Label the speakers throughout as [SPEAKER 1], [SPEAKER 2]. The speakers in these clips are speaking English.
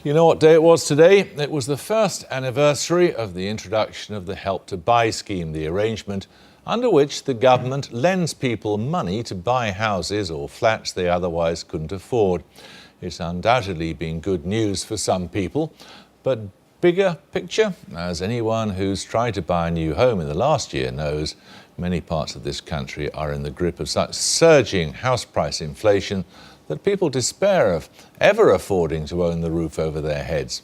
[SPEAKER 1] You know what day it was today? It was the first anniversary of the introduction of the Help to Buy scheme, the arrangement under which the government lends people money to buy houses or flats they otherwise couldn't afford. It's undoubtedly been good news for some people, but bigger picture, as anyone who's tried to buy a new home in the last year knows, many parts of this country are in the grip of such surging house price inflation that people despair of ever affording to own the roof over their heads.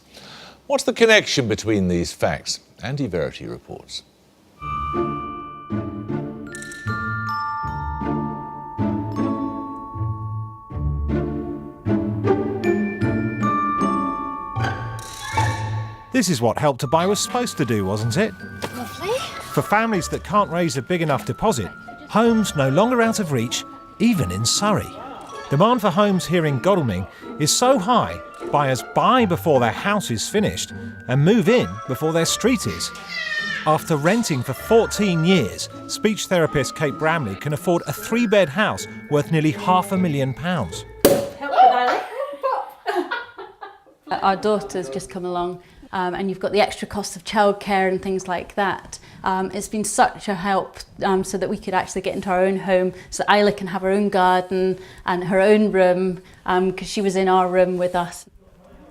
[SPEAKER 1] What's the connection between these facts? Andy Verity reports.
[SPEAKER 2] This is what Help to Buy was supposed to do, wasn't it?
[SPEAKER 3] Lovely.
[SPEAKER 2] For families that can't raise a big enough deposit, homes no longer out of reach, even in Surrey. Demand for homes here in Godalming is so high, buyers buy before their house is finished and move in before their street is. After renting for 14 years, speech therapist Kate Bramley can afford a 3-bed house worth nearly £500,000.
[SPEAKER 3] Our daughter's just come along and you've got the extra cost of childcare and things like that. It's been such a help so that we could actually get into our own home, so that Isla can have her own garden and her own room, because she was in our room with us.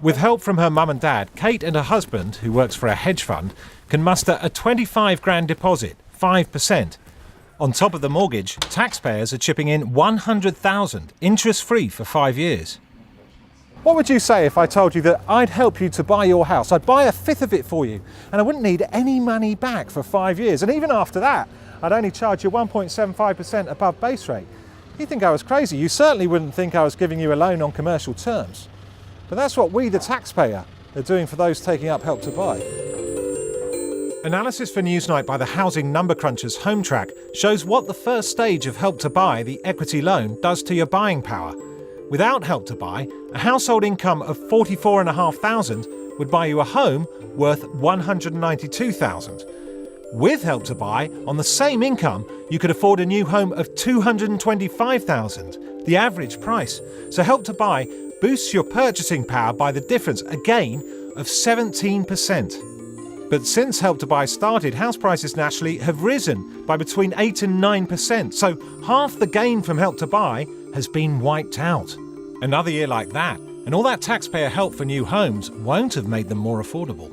[SPEAKER 2] With help from her mum and dad, Kate and her husband, who works for a hedge fund, can muster a 25 grand deposit, 5%. On top of the mortgage, taxpayers are chipping in 100,000, interest-free for 5 years. What would you say if I told you that I'd help you to buy your house? I'd buy a fifth of it for you, and I wouldn't need any money back for 5 years. And even after that, I'd only charge you 1.75% above base rate. You think I was crazy? You certainly wouldn't think I was giving you a loan on commercial terms. But that's what we, the taxpayer, are doing for those taking up Help to Buy. Analysis for Newsnight by the housing number crunchers HomeTrack shows what the first stage of Help to Buy, the equity loan, does to your buying power. Without Help to Buy, a household income of $44,500 would buy you a home worth $192,000. With Help to Buy, on the same income, you could afford a new home of $225,000, the average price. So Help to Buy boosts your purchasing power by the difference, a gain of 17%. But since Help to Buy started, house prices nationally have risen by between 8 and 9%. So half the gain from Help to Buy has been wiped out. Another year like that, and all that taxpayer help for new homes won't have made them more affordable.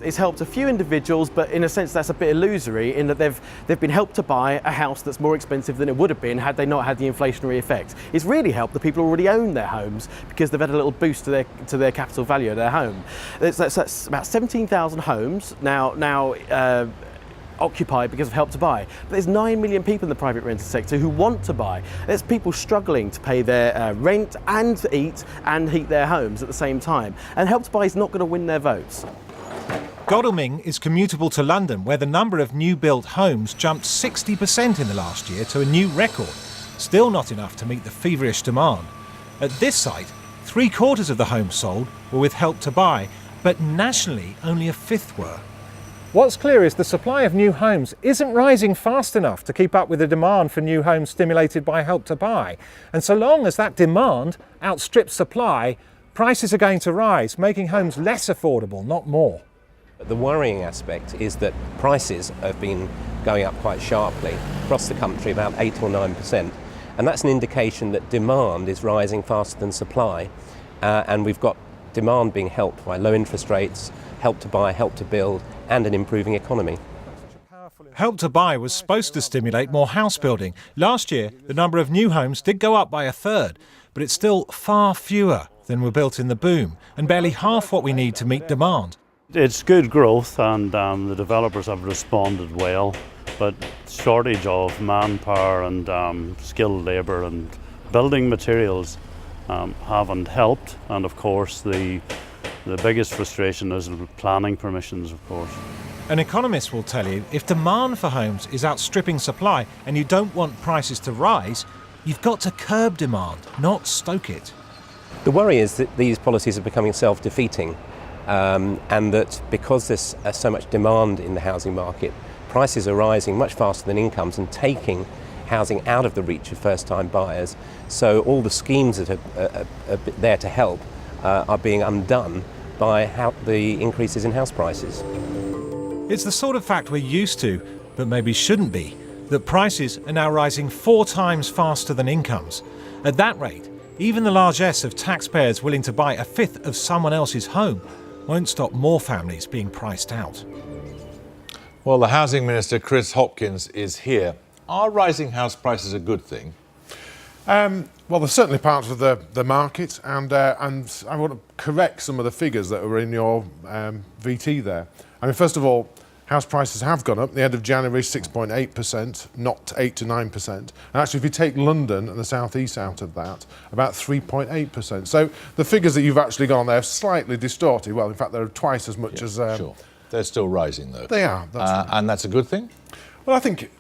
[SPEAKER 4] It's helped a few individuals, but in a sense that's a bit illusory in that they've been helped to buy a house that's more expensive than it would have been had they not had the inflationary effect. It's really helped the people who already own their homes because they've had a little boost to their capital value of their home. That's about 17,000 homes now occupied because of Help to Buy. But there's 9 million people in the private rented sector who want to buy. There's people struggling to pay their rent and to eat and heat their homes at the same time. And Help to Buy is not going to win their votes.
[SPEAKER 2] Godalming is commutable to London, where the number of new-built homes jumped 60% in the last year to a new record. Still not enough to meet the feverish demand. At this site, 3/4 of the homes sold were with Help to Buy, but nationally only a fifth were. What's clear is the supply of new homes isn't rising fast enough to keep up with the demand for new homes stimulated by Help to Buy. And so long as that demand outstrips supply, prices are going to rise, making homes less affordable, not more.
[SPEAKER 5] The worrying aspect is that prices have been going up quite sharply across the country, about 8 or 9%. And that's an indication that demand is rising faster than supply. And we've got demand being helped by low interest rates, Help to Buy, Help to Build, and an improving economy.
[SPEAKER 2] Help to Buy was supposed to stimulate more house building. Last year, the number of new homes did go up by a third, but it's still far fewer than were built in the boom, and barely half what we need to meet demand.
[SPEAKER 6] It's good growth, and the developers have responded well, but shortage of manpower and skilled labour and building materials haven't helped, and of course the biggest frustration is with planning permissions, of course.
[SPEAKER 2] An economist will tell you if demand for homes is outstripping supply and you don't want prices to rise, you've got to curb demand, not stoke it.
[SPEAKER 5] The worry is that these policies are becoming self-defeating, and that because there's so much demand in the housing market, prices are rising much faster than incomes and taking housing out of the reach of first-time buyers. So all the schemes that are there to help are being undone by the increases in house prices.
[SPEAKER 2] It's the sort of fact we're used to, but maybe shouldn't be, that prices are now rising 4 times faster than incomes. At that rate, even the largesse of taxpayers willing to buy a fifth of someone else's home won't stop more families being priced out.
[SPEAKER 1] Well, the Housing Minister, Chris Hopkins, is here. Are rising house prices a good thing?
[SPEAKER 7] Well, there's certainly parts of the market, and I want to correct some of the figures that were in your VT there. I mean, first of all, house prices have gone up. At the end of January, 6.8%, not 8 to 9%. And actually, if you take London and the South East out of that, about 3.8%. So the figures that you've actually got on there are slightly distorted. Well, in fact, they're twice as much as...
[SPEAKER 1] Sure. They're still rising, though.
[SPEAKER 7] They are.
[SPEAKER 1] And that's a good thing?
[SPEAKER 7] Well, I think...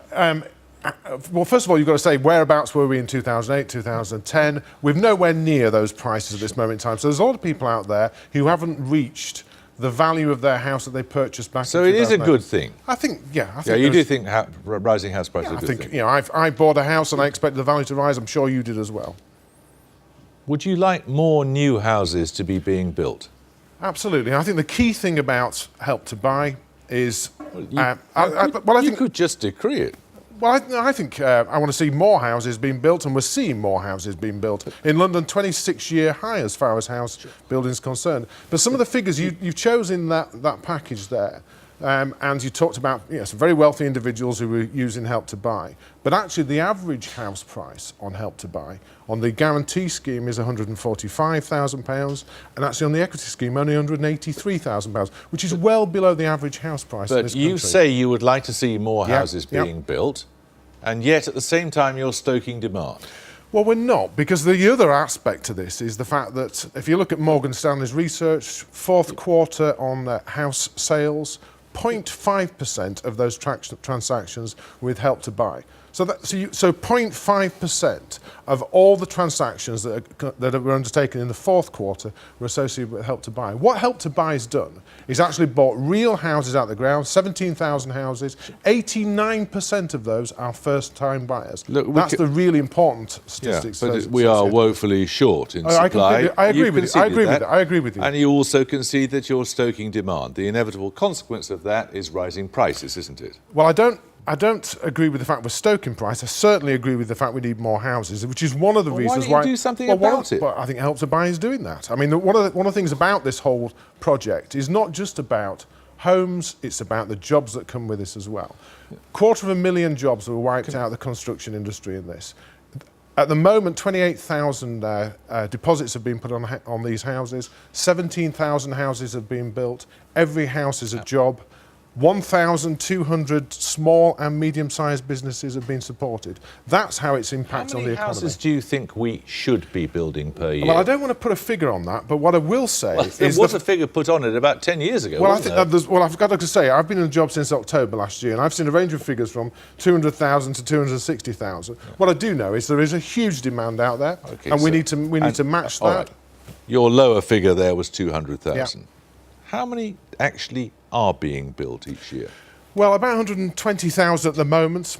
[SPEAKER 7] well, first of all, you've got to say, whereabouts were we in 2008, 2010? We're nowhere near those prices at this moment in time. So there's a lot of people out there who haven't reached the value of their house that they purchased back in 2008.
[SPEAKER 1] So it is a good thing?
[SPEAKER 7] I think, yeah.
[SPEAKER 1] Yeah, you do think rising house prices are a good thing?
[SPEAKER 7] I think, you know, I bought a house and I expected the value to rise. I'm sure you did as well.
[SPEAKER 1] Would you like more new houses to be being built?
[SPEAKER 7] Absolutely. I think the key thing about Help to Buy is...
[SPEAKER 1] You could just decree it.
[SPEAKER 7] Well, I think I want to see more houses being built, and we're seeing more houses being built. In London, 26-year high as far as house building is concerned. But some of the figures you've chosen that package there, and you talked about some very wealthy individuals who were using Help to Buy. But actually, the average house price on Help to Buy on the guarantee scheme is £145,000, and actually on the equity scheme only £183,000, which is well below the average house price in this country.
[SPEAKER 1] But you say you would like to see more houses being built, and yet at the same time you're stoking demand.
[SPEAKER 7] Well, we're not, because the other aspect to this is the fact that if you look at Morgan Stanley's research, fourth quarter on house sales, 0.5% of those transactions with Help to Buy. So 0.5% of all the transactions that were undertaken in the fourth quarter were associated with Help to Buy. What Help to Buy has done is actually bought real houses out of the ground, 17,000 houses. 89% of those are first-time buyers. Look, that's the really important statistics.
[SPEAKER 1] Yeah, but we are woefully short in supply.
[SPEAKER 7] I agree with you. I agree with you.
[SPEAKER 1] And you also concede that you're stoking demand. The inevitable consequence of that is rising prices, isn't it?
[SPEAKER 7] Well, I don't agree with the fact we're stoking price. I certainly agree with the fact we need more houses, which is one of the reasons why...
[SPEAKER 1] Why don't you do something about it?
[SPEAKER 7] Well, I think Help to Buy is doing that. I mean, one of the things about this whole project is not just about homes, it's about the jobs that come with this as well. 250,000 jobs were wiped out of the construction industry in this. At the moment, 28,000 deposits have been put on these houses. 17,000 houses have been built. Every house is a job. 1,200 small and medium-sized businesses have been supported. That's how it's impacted on the economy.
[SPEAKER 1] How many houses do you think we should be building per year?
[SPEAKER 7] Well, I don't want to put a figure on that, but what I will say is...
[SPEAKER 1] There was a figure put on it about 10 years ago,
[SPEAKER 7] Well, I've got to say, I've been in the job since October last year, and I've seen a range of figures from 200,000 to 260,000. Yeah. What I do know is there is a huge demand out there, and we need to match that.
[SPEAKER 1] Right. Your lower figure there was 200,000.
[SPEAKER 7] Yeah.
[SPEAKER 1] How many actually are being built each year?
[SPEAKER 7] Well, about 120,000 at the moment.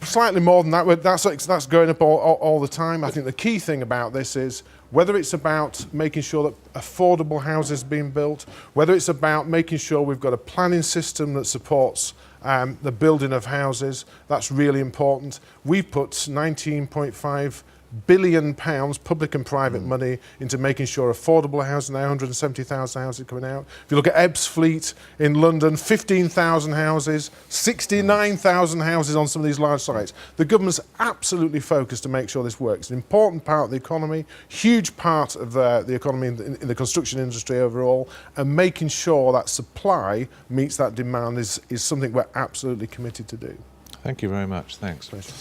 [SPEAKER 7] Slightly more than that. That's going up all the time. I think the key thing about this is whether it's about making sure that affordable houses are being built, whether it's about making sure we've got a planning system that supports the building of houses. That's really important. We've put £19.5 billion public and private money into making sure affordable housing. Now 170,000 houses coming out. If you look at Ebbsfleet in London, 15,000 houses, 69,000 houses on some of these large sites. The government's absolutely focused to make sure this works. An important part of the economy, huge part of the economy in the construction industry overall, and making sure that supply meets that demand is something we're absolutely committed to do.
[SPEAKER 1] Thank you very much. Thanks.
[SPEAKER 7] Pleasure.